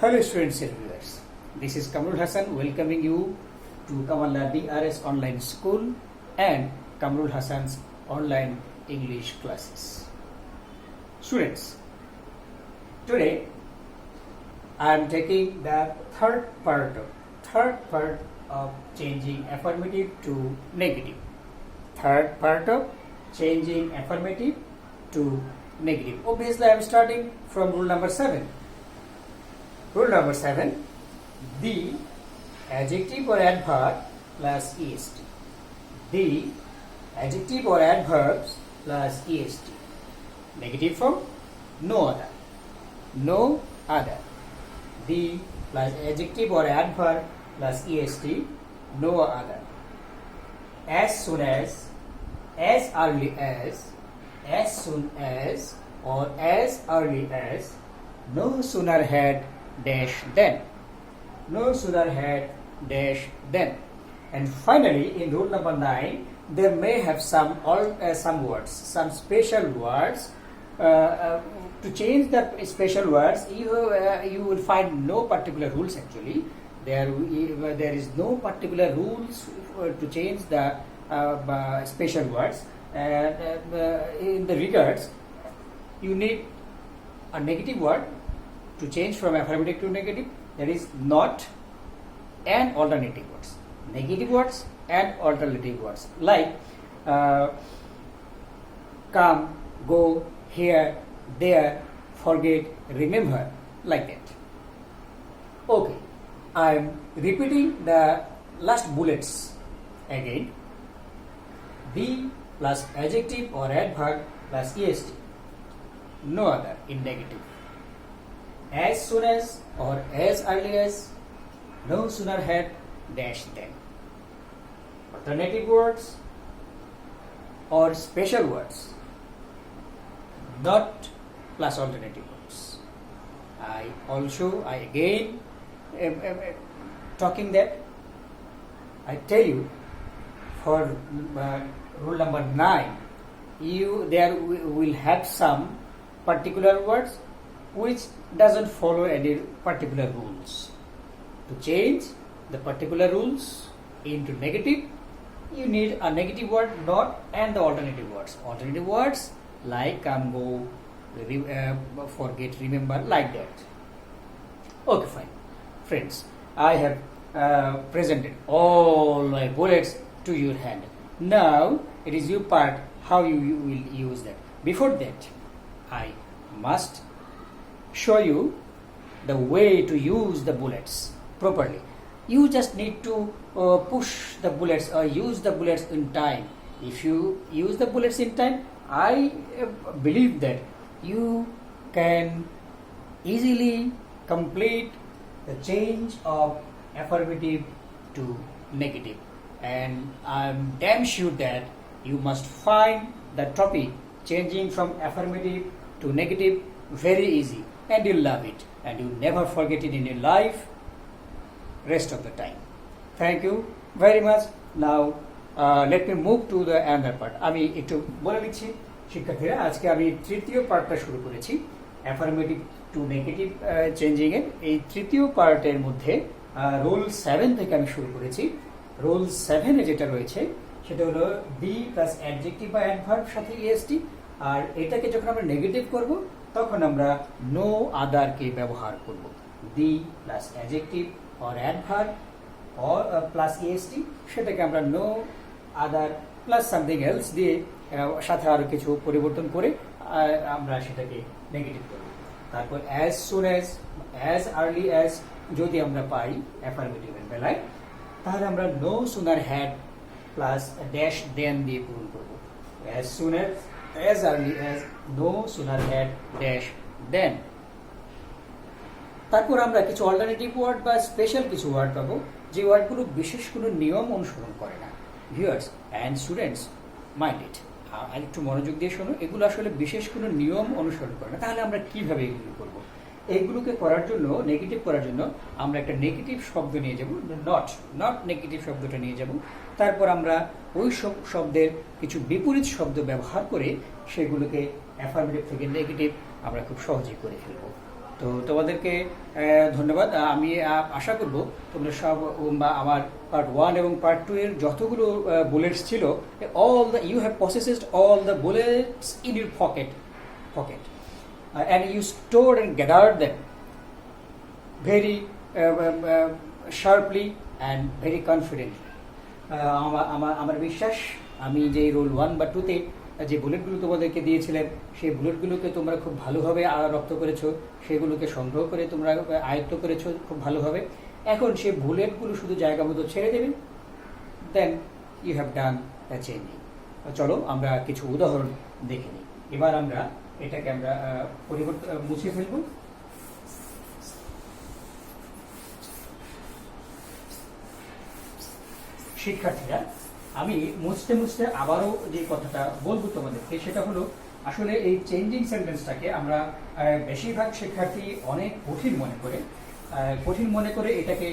Hello students and viewers, this is Kamrul Hassan welcoming you to Kamala DRS online school and Kamrul Hassan's online English classes. Students, today I am taking the third part of changing affirmative to negative. Third part of changing affirmative to negative. Obviously I am starting from rule number 7. Rule number 7, the adjective or adverb plus est. The adjective or adverbs plus est. Negative form, no other. No other. The plus adjective or adverb plus est, no other. As soon as early as soon as, or as early as, no sooner had dash then. No sooner had dash then. And finally, in rule number 9, there may have some words, some special words. To change the special words, you will find no particular rules actually. There is no particular rules to change the special words. In the regards, you need a negative word to change from affirmative to negative, that is not and alternative words. Negative words and alternative words like come, go, here, there, forget, remember, like that. Okay, I am repeating the last bullets again. The plus adjective or adverb plus est, no other in negative. As soon as or as early as, no sooner had dash then. Alternative words or special words, not plus alternative words. I again am talking that I tell you for rule number 9, there will have some particular words which doesn't follow any particular rules. To change the particular rules into negative, you need a negative word, not, and the alternative words. Alternative words like come, go, forget, remember, like that. Okay, fine. Friends, I have presented all my bullets to your hand. Now it is your part how you will use that. Before that, I must show you the way to use the bullets properly. You just need to push the bullets or use the bullets in time. If you use the bullets in time, I believe that you can easily complete the change of affirmative to negative. And I'm damn sure that you must find the topic changing from affirmative to negative very easy, and you'll love it, and you'll never forget it in your life rest of the time. Thank you very much. Now let me move to the another part. আমি একটু বলে দিচ্ছি শিক্ষার্থীরা, আজকে আমি তৃতীয় পার্টটা শুরু করেছি অ্যাফার্মেটিভ টু নেগেটিভ চেঞ্জিং এর। এই তৃতীয় পার্টের মধ্যে রুল 7 থেকে আমি শুরু করেছি। রুল 7 এ যেটা রয়েছে সেটা হলো দি প্লাস অ্যাডজেক্টিভ বা অ্যাডভার্ব সাথে ইএসটি, আর এটাকে যখন আমরা নেগেটিভ করব তখন আমরা নো আদারকে ব্যবহার করব। The plus adjective or adverb or plus est, সেটাকে আমরা no other plus something else দিয়ে সাথে আরো কিছু পরিবর্তন করে আমরা সেটাকে নেগেটিভ করব। তারপর as soon as early as যদি আমরা পাই অ্যাফার্মেটিভের বেলায়, তাহলে আমরা no sooner had plus dash then দিয়ে পূরণ করব। as soon as early as, no sooner had dash then। তারপর আমরা কিছু অল্টারনেটিভ ওয়ার্ড বা স্পেশাল কিছু ওয়ার্ড পাবো যে ওয়ার্ডগুলো বিশেষ কোনো নিয়ম অনুসরণ করে না। Viewers and students mind it, আর একটু মনোযোগ দিয়ে শোনো, এগুলো আসলে বিশেষ কোনো নিয়ম অনুসরণ করে না। তাহলে আমরা কিভাবে এগুলো করব? এইগুলোকে করার জন্য, নেগেটিভ করার জন্য আমরা একটা নেগেটিভ শব্দ নিয়ে যাব, নট নেগেটিভ শব্দটা নিয়ে যাব। তারপর আমরা ওই সব শব্দের কিছু বিপরীত শব্দ ব্যবহার করে সেগুলোকে অ্যাফার্মেটিভ থেকে নেগেটিভ আমরা খুব সহজেই করে ফেলব। তো তোমাদেরকে ধন্যবাদ। আমি আশা করব তোমরা সব বা আমার পার্ট 1 এবং পার্ট 2 এর যতগুলো বুলেটস ছিল, all the you have processed all the bullets in your pocket and you stored and gathered them very sharply and very confidently. আমার বিশ্বাস আমি যে রোল 1 বা 2 তে যে বুলেটগুলো তোমাদেরকে দিয়েছিলেন সেই বুলেটগুলোকে তোমরা খুব ভালোভাবে রপ্ত করেছো, সেগুলোকে সংগ্রহ করে তোমরা আয়ত্ত করেছো খুব ভালোভাবে। এখন সেই বুলেটগুলো শুধু জায়গা মতো ছেড়ে দেবে, then you have done the changing. চলো আমরা কিছু উদাহরণ দেখে নিই। এবার আমরা এটাকে আমরা মুছে ফেলব। শিক্ষার্থীরা, আমি মুছতে মুছতে আবারও যে কথাটা বলবো তোমাদেরকে সেটা হলো, আসলে এই চেঞ্জিং সেন্টেন্সটাকে আমরা বেশিরভাগ শিক্ষার্থী অনেক কঠিন মনে করে এটাকে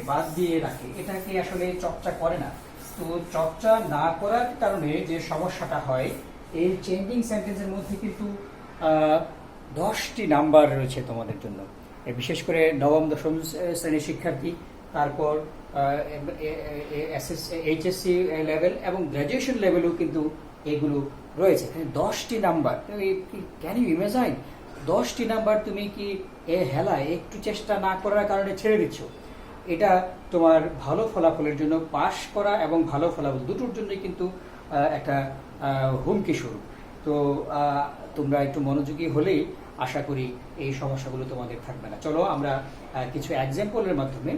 বাদ দিয়ে রাখে, এটাকে আসলে চর্চা করে না। তো চর্চা না করার কারণে যে সমস্যাটা হয়, এই চেঞ্জিং সেন্টেন্সের মধ্যে কিন্তু 10টি নাম্বার রয়েছে তোমাদের জন্য, বিশেষ করে নবম দশম শ্রেণীর শিক্ষার্থী, তারপর এইচএসসি লেভেল এবং গ্র্যাজুয়েশন লেভেলেও কিন্তু এগুলো রয়েছে। 10টি নাম্বার, ক্যান ইউ ইমাজিন? 10টি নাম্বার তুমি কি হেলায় একটু চেষ্টা না করার কারণে ছেড়ে দিচ্ছ? এটা তোমার ভালো ফলাফলের জন্য, পাশ করা এবং ভালো ফলাফল দুটোর জন্যই কিন্তু একটা হুমকি স্বরূপ। তো তোমরা একটু মনোযোগী হলেই আশা করি এই সমস্যাগুলো তোমাদের থাকবে না। চলো আমরা কিছু এক্সাম্পলের মাধ্যমে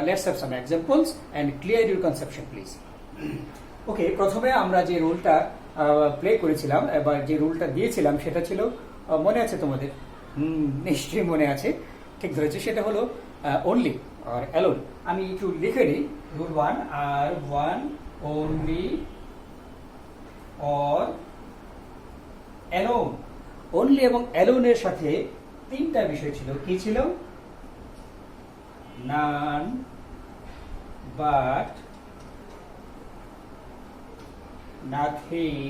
let's have some examples and clear your conception please. Okay, প্রথমে আমরা যে রোলটা প্লে করেছিলাম বা যে রুলটা দিয়েছিলাম সেটা ছিল, মনে আছে তোমাদের? নিশ্চয়ই মনে আছে, ঠিক ধরেছে। সেটা হলো অনলি আর অ্যালোন। আমি একটু লিখে নিই। রুল 1 আর 1 অনলি অর অ্যালোন। অনলি এবং অ্যালোনের সাথে 3টা বিষয় ছিল। কি ছিল? None, but, nothing,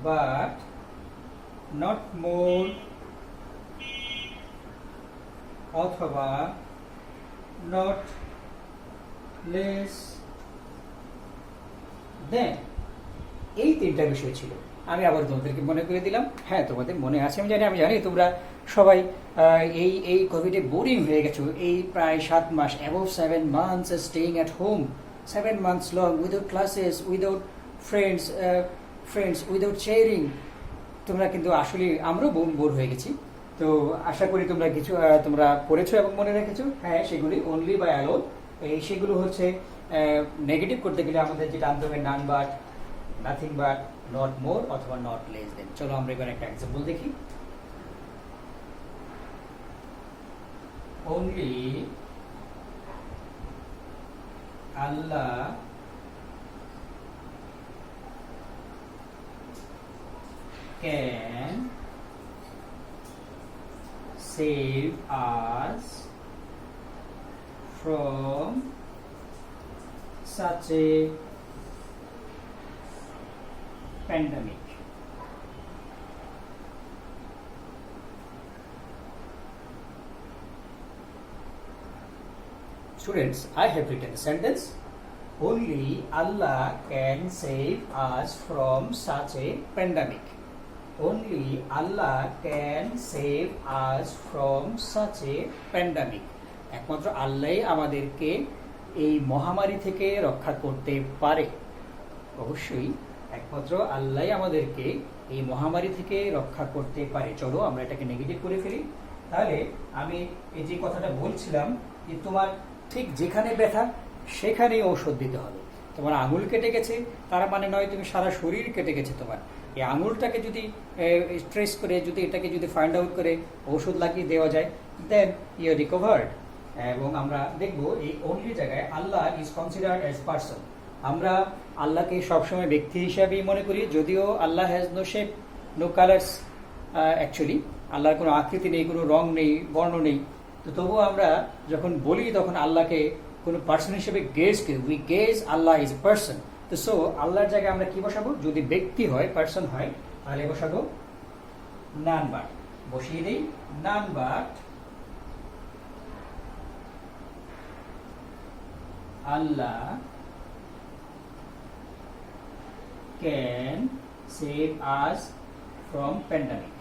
but, not more, অথবা নট লেস দেন। এই 3টা বিষয় ছিল। আমি আবার তোমাদেরকে মনে করে দিলাম। হ্যাঁ, তোমাদের মনে আছে আমি জানি তোমরা সবাই এই কোভিডে বোরিং হয়ে গেছো। এই প্রায় 7 মাস, above 7 months staying at home, 7 months long, without classes, without friends, without sharing. তোমরা কিন্তু আসলে আমরাও বোর হয়ে গেছি। তো আশা করি তোমরা কিছু তোমরা পড়েছো এবং মনে রেখেছো। হ্যাঁ, সেগুলি অনলি বা অ্যালোন, সেগুলো হচ্ছে নেগেটিভ করতে গেলে আমাদের যেটা আনতে হবে নান but, nothing but, not more অথবা নট লেস দেন। চলো আমরা এবার একটা এক্সাম্পল দেখি। Only Allah can save us from such a pandemic. Students, I have written a sentence. Only Allah can save us from such a pandemic. Only Allah can save us from such a pandemic. একমাত্র আল্লাহই আমাদেরকে এই মহামারী থেকে রক্ষা করতে পারে। অবশ্যই একমাত্র আল্লাহই আমাদেরকে এই মহামারী থেকে রক্ষা করতে পারে। চলো আমরা এটাকে নেগেটিভ করে ফেলি। তাহলে আমি এই যে কথাটা বলছিলাম যে তোমার ঠিক যেখানে ব্যথা সেখানেই ঔষধ দিতে হবে। তোমার আঙুল কেটে গেছে তার মানে নয় তুমি সারা শরীর কেটে গেছে তোমার। এই আঙুলটাকে যদি ট্রেস করে, যদি এটাকে যদি ফাইন্ড আউট করে ঔষধ লাগিয়ে দেওয়া যায়, দেন ইউ আর রিকভার্ড। এবং আমরা দেখব এই অনলি জায়গায় Allah is considered as person. আমরা আল্লাহকে সবসময় ব্যক্তি হিসাবেই মনে করি, যদিও Allah has no shape, no colours. Actually আল্লাহর কোনো আকৃতি নেই, কোনো রং নেই, বর্ণ নেই। তো তবুও আমরা যখন বলি তখন আল্লাহকে কোনো পার্সন হিসেবে গেজ করি। We gauge Allah is a person. তো সো আল্লাহর জায়গায় আমরা কি বসাবো? যদি ব্যক্তি হয়, পার্সন হয়, তাহলে বসাবো নান বাট। বসিয়ে দিই none but Allah can save us from pandemic.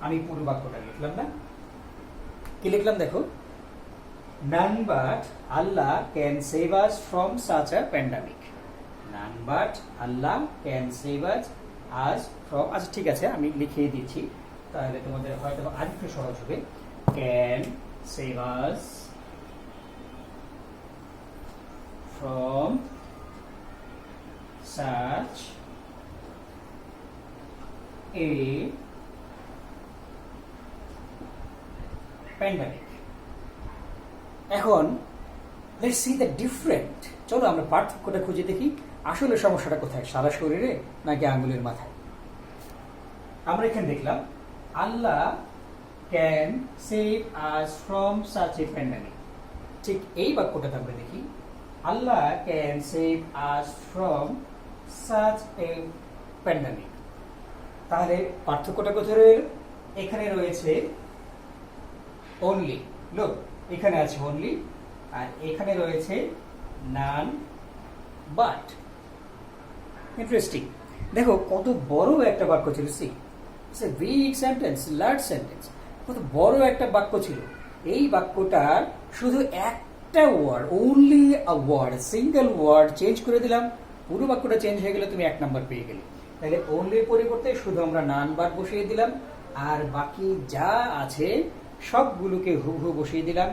আমি পুরো বাক্যটা লিখলাম না, কি লিখলাম দেখো, none but Allah can save us from such a pandemic. None but Allah can save us from, আচ্ছা ঠিক আছে আমি লিখিয়ে দিচ্ছি তাহলে তোমাদের হয়তো আরেকটু সহজ হবে। can save us from such a pandemic. এখন let's see the different, চলো আমরা পার্থক্যটা খুঁজে দেখি আসলে সমস্যাটা কোথায়, সারা শরীরে নাকি আঙ্গুলের মাথায়। আমরা এখানে দেখলাম Allah can save us from such a pandemic, ঠিক এই বাক্যটাতে আমরা দেখি Allah can save us from such a pandemic. তাহলে পার্থক্যটা কোথায় রইল, এখানে রয়েছে অনলি, লোক এখানে আছে অনলি আর এখানে রয়েছে নান বাট। ইন্টারেস্টিং, দেখো কত বড় একটা বাক্য ছিল, see it's a big sentence, large sentence, কত বড় একটা বাক্য ছিল। এই বাক্যটার শুধু একটা word, only a word, single word change করে দিলাম, পুরো বাক্যটা চেঞ্জ হয়ে গেলে তুমি 1 নাম্বার পেয়ে গেলে। তাহলে অনলির পরিবর্তে শুধু আমরা নান বাট বসিয়ে দিলাম আর বাকি যা আছে সবগুলোকে হুবহু বসিয়ে দিলাম,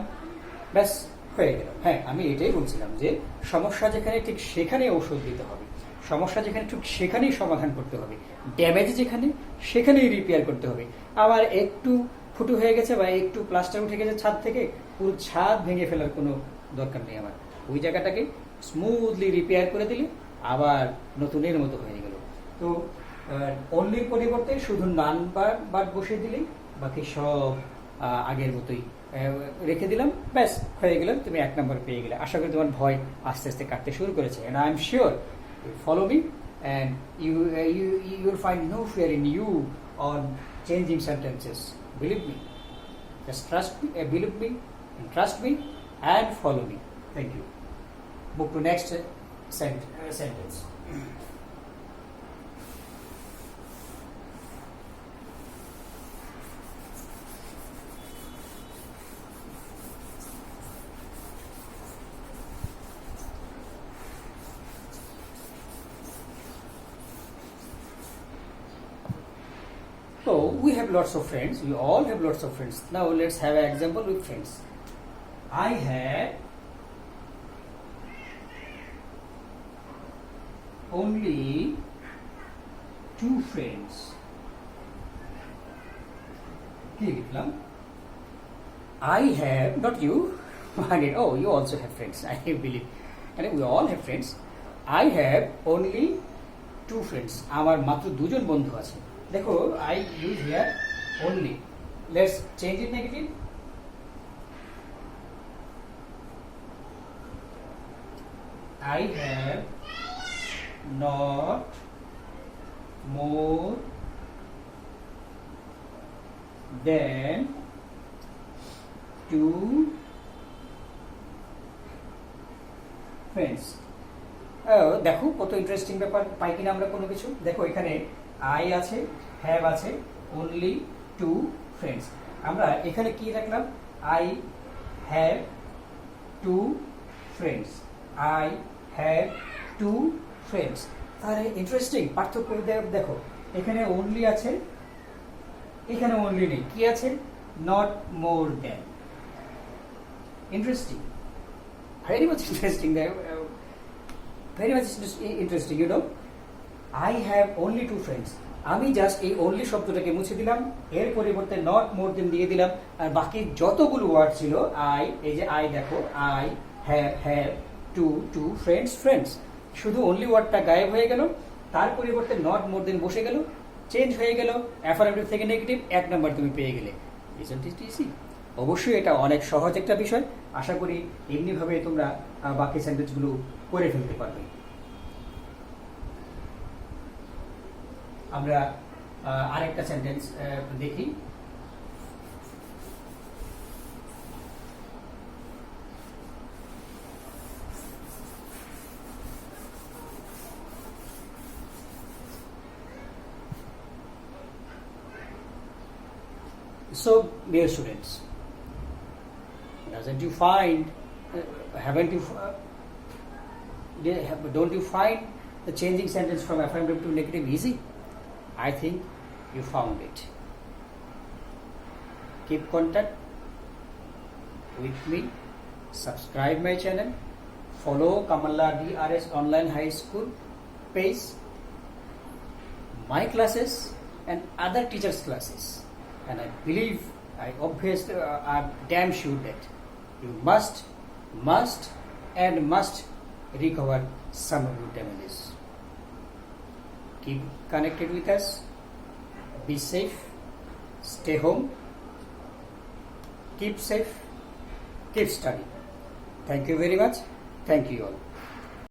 ব্যাস হয়ে গেল। হ্যাঁ আমি এটাই বলছিলাম যে সমস্যা যেখানে ঠিক সেখানে ঔষধ দিতে হবে, সমস্যা যেখানে ঠিক সেখানেই সমাধান করতে হবে, ড্যামেজ যেখানে সেখানেই রিপেয়ার করতে হবে। আবার একটু ফুটো হয়ে গেছে বা একটু প্লাস্টার উঠে গেছে ছাদ থেকে, পুরো ছাদ ভেঙে ফেলার কোনো দরকার নেই আমার, ওই জায়গাটাকে স্মুথলি রিপেয়ার করে দিলে আবার নতুনের মতো হয়ে গেল। তো অনলির পরিবর্তে শুধু নান বাট বসিয়ে দিলেই বাকি সব আগের মতোই রেখে দিলাম, ব্যাস হয়ে গেল, তুমি 1 নাম্বার পেয়ে গেলে। আশা করি তোমার ভয় আস্তে আস্তে কাটতে শুরু করেছে। and I am sure you follow me and you will find no fear in you on changing sentences. Believe me, just trust me, believe me and trust me and follow me. Thank you. Move to next sentence. So we have lots of friends, we all have lots of friends. Now let's have an example with friends. I had only 2 friends. কি লিখলাম? I have, not you, oh you also have friends, I believe, and we all have friends. I have only 2 friends. আমার মাত্র 2 জন বন্ধু আছে। দেখো I use here only. Let's change it negative. I have not more than 2 friends. দেখো কত interesting ব্যাপার, পাই কিনা আমরা কোনো কিছু। দেখো এখানে I আছে, have আছে, only 2 friends. আমরা এখানে কি রাখলাম, I have 2 friends. I have 2 friends. তাহলে ইন্টারেস্টিং পার্থক্য দেখো, এখানে only আছে, এখানে only নেই, কি আছে, not more than. Interesting, very much interesting, very much interesting, you know. I have only 2 friends. আমি জাস্ট এই only শব্দটাকে মুছে দিলাম, এর পরিবর্তে not more than দিয়ে দিলাম, আর বাকি যতগুলো ওয়ার্ড ছিল এই যে I দেখো I have 2 friends, শুধু only ওয়ার্ডটা গায়েব হয়ে গেল, তার পরিবর্তে not more than বসে গেল, চেঞ্জ হয়ে গেল, অ্যাফার্মেটিভ থেকে নেগেটিভ, 1 নাম্বার তুমি পেয়ে গেলে। Isn't it easy? অবশ্যই এটা অনেক সহজ একটা বিষয়, আশা করি এমনিভাবে তোমরা বাকি সেন্টেন্সগুলো করে ফেলতে পারবে। আমরা আরেকটা সেন্টেন্স দেখি। So, dear students, doesn't you find, haven't you, don't you find the changing sentence from affirmative to negative easy? I think you found it. Keep contact with me, subscribe my channel, follow Kamala DRS Online High School page, my classes and other teachers' classes. And I believe, I'm damn sure that you must recover some of your damages. Keep connected with us. Be safe. Stay home. Keep safe. Keep studying. Thank you very much. Thank you all.